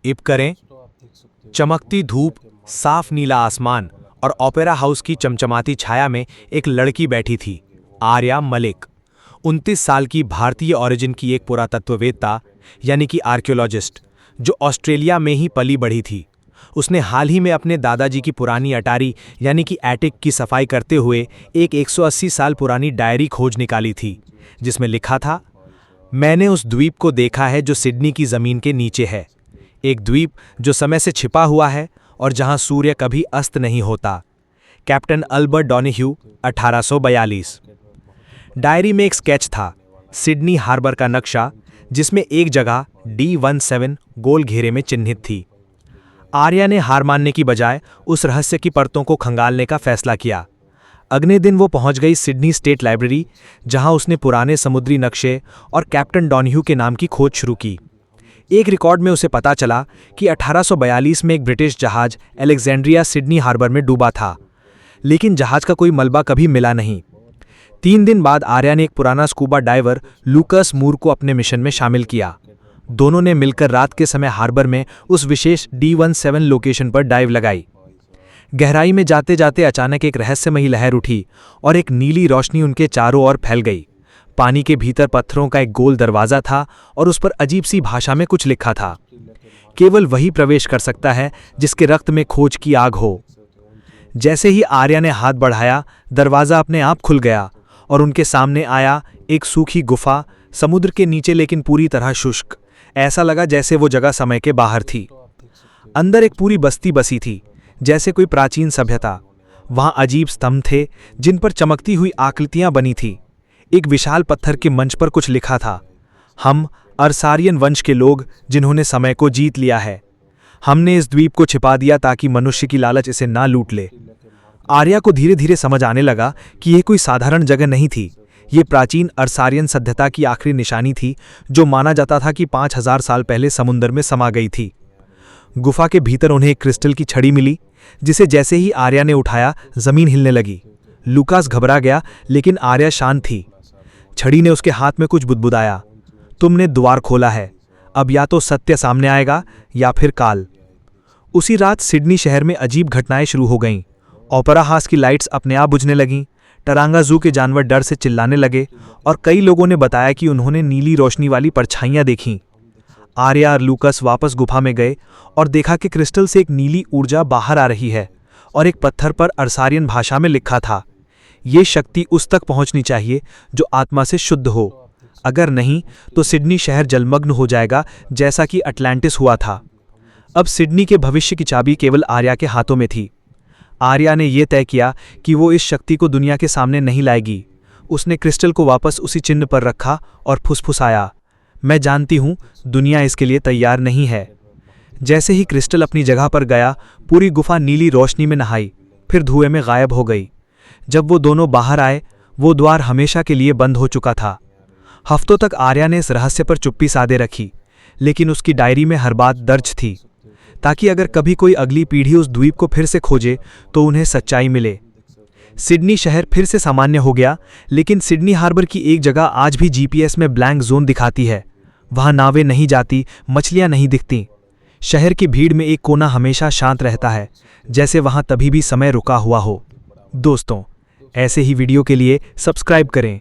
इब करें। चमकती धूप, साफ नीला आसमान और ओपेरा हाउस की चमचमाती छाया में एक लड़की बैठी थी, आर्या मलिक। 29 साल की भारतीय ओरिजिन की एक पुरातत्ववेत्ता यानी कि आर्कियोलॉजिस्ट, जो ऑस्ट्रेलिया में ही पली बढ़ी थी। उसने हाल ही में अपने दादाजी की पुरानी अटारी यानी कि एटिक की सफाई करते हुए एक 180 साल पुरानी डायरी खोज निकाली थी, जिसमें लिखा था, मैंने उस द्वीप को देखा है जो सिडनी की जमीन के नीचे है, एक द्वीप जो समय से छिपा हुआ है और जहां सूर्य कभी अस्त नहीं होता। Captain Albert Donahue, 1842। डायरी में एक स्केच था, सिडनी हार्बर का नक्शा, जिसमें एक जगह D17 गोल घेरे में चिन्हित थी। आर्या ने हार मानने की बजाय उस रहस्य की परतों को खंगालने का फैसला किया। अगले दिन वो पहुंच गई सिडनी स्टेट लाइब्रेरी, जहां उसने पुराने समुद्री नक्शे और कैप्टन डोनाह्यू के नाम की खोज शुरू की। एक रिकॉर्ड में उसे पता चला कि 1842 में एक ब्रिटिश जहाज अलेक्जेंड्रिया सिडनी हार्बर में डूबा था, लेकिन जहाज का कोई मलबा कभी मिला नहीं। 3 दिन बाद आर्या ने एक पुराना स्कूबा डाइवर लूकस मूर को अपने मिशन में शामिल किया। दोनों ने मिलकर रात के समय हार्बर में उस विशेष D17 लोकेशन पर डाइव लगाई। गहराई में जाते जाते अचानक एक रहस्यमयी लहर उठी और एक नीली रोशनी उनके चारों ओर फैल गई। पानी के भीतर पत्थरों का एक गोल दरवाजा था और उस पर अजीब सी भाषा में कुछ लिखा था, केवल वही प्रवेश कर सकता है जिसके रक्त में खोज की आग हो। जैसे ही आर्या ने हाथ बढ़ाया, दरवाजा अपने आप खुल गया और उनके सामने आया एक सूखी गुफा, समुद्र के नीचे लेकिन पूरी तरह शुष्क। ऐसा लगा जैसे वो जगह समय के बाहर थी। अंदर एक पूरी बस्ती बसी थी, जैसे कोई प्राचीन सभ्यता। वहां अजीब स्तंभ थे जिन पर चमकती हुई आकृतियां बनी थी। एक विशाल पत्थर के मंच पर कुछ लिखा था, हम अर्सारियन वंश के लोग जिन्होंने समय को जीत लिया है। हमने इस द्वीप को छिपा दिया ताकि मनुष्य की लालच इसे ना लूट ले। आर्या को धीरे धीरे समझ आने लगा कि यह कोई साधारण जगह नहीं थी। ये प्राचीन अर्सारियन सभ्यता की आखिरी निशानी थी, जो माना जाता था कि 5000 साल पहले समुद्र में समा गई थी। गुफा के भीतर उन्हें एक क्रिस्टल की छड़ी मिली, जिसे जैसे ही आर्या ने उठाया जमीन हिलने लगी। लूकास घबरा गया, लेकिन आर्या शांत थी। छड़ी ने उसके हाथ में कुछ बुदबुदाया, तुमने द्वार खोला है, अब या तो सत्य सामने आएगा या फिर काल। उसी रात सिडनी शहर में अजीब घटनाएं शुरू हो गईं। ओपेरा हाउस की लाइट्स अपने आप बुझने लगीं, टरांगा जू के जानवर डर से चिल्लाने लगे और कई लोगों ने बताया कि उन्होंने नीली रोशनी वाली परछाइयां देखीं। आर्या और लूकस वापस गुफा में गए और देखा कि क्रिस्टल से एक नीली ऊर्जा बाहर आ रही है और एक पत्थर पर अर्सारियन भाषा में लिखा था, ये शक्ति उस तक पहुंचनी चाहिए जो आत्मा से शुद्ध हो, अगर नहीं तो सिडनी शहर जलमग्न हो जाएगा जैसा कि अटलांटिस हुआ था। अब सिडनी के भविष्य की चाबी केवल आर्या के हाथों में थी। आर्या ने यह तय किया कि वो इस शक्ति को दुनिया के सामने नहीं लाएगी। उसने क्रिस्टल को वापस उसी चिन्ह पर रखा और फुसफुसाया, मैं जानती हूं दुनिया इसके लिए तैयार नहीं है। जैसे ही क्रिस्टल अपनी जगह पर गया, पूरी गुफा नीली रोशनी में नहाई, फिर धुएं में गायब हो गई। जब वो दोनों बाहर आए, वो द्वार हमेशा के लिए बंद हो चुका था। हफ्तों तक आर्या ने इस रहस्य पर चुप्पी साधे रखी, लेकिन उसकी डायरी में हर बात दर्ज थी, ताकि अगर कभी कोई अगली पीढ़ी उस द्वीप को फिर से खोजे तो उन्हें सच्चाई मिले। सिडनी शहर फिर से सामान्य हो गया, लेकिन सिडनी हार्बर की एक जगह आज भी जीपीएस में ब्लैंक जोन दिखाती है। वहां नावें नहीं जाती, मछलियां नहीं दिखती। शहर की भीड़ में एक कोना हमेशा शांत रहता है, जैसे वहां तभी भी समय रुका हुआ हो। दोस्तों, ऐसे ही वीडियो के लिए सब्सक्राइब करें।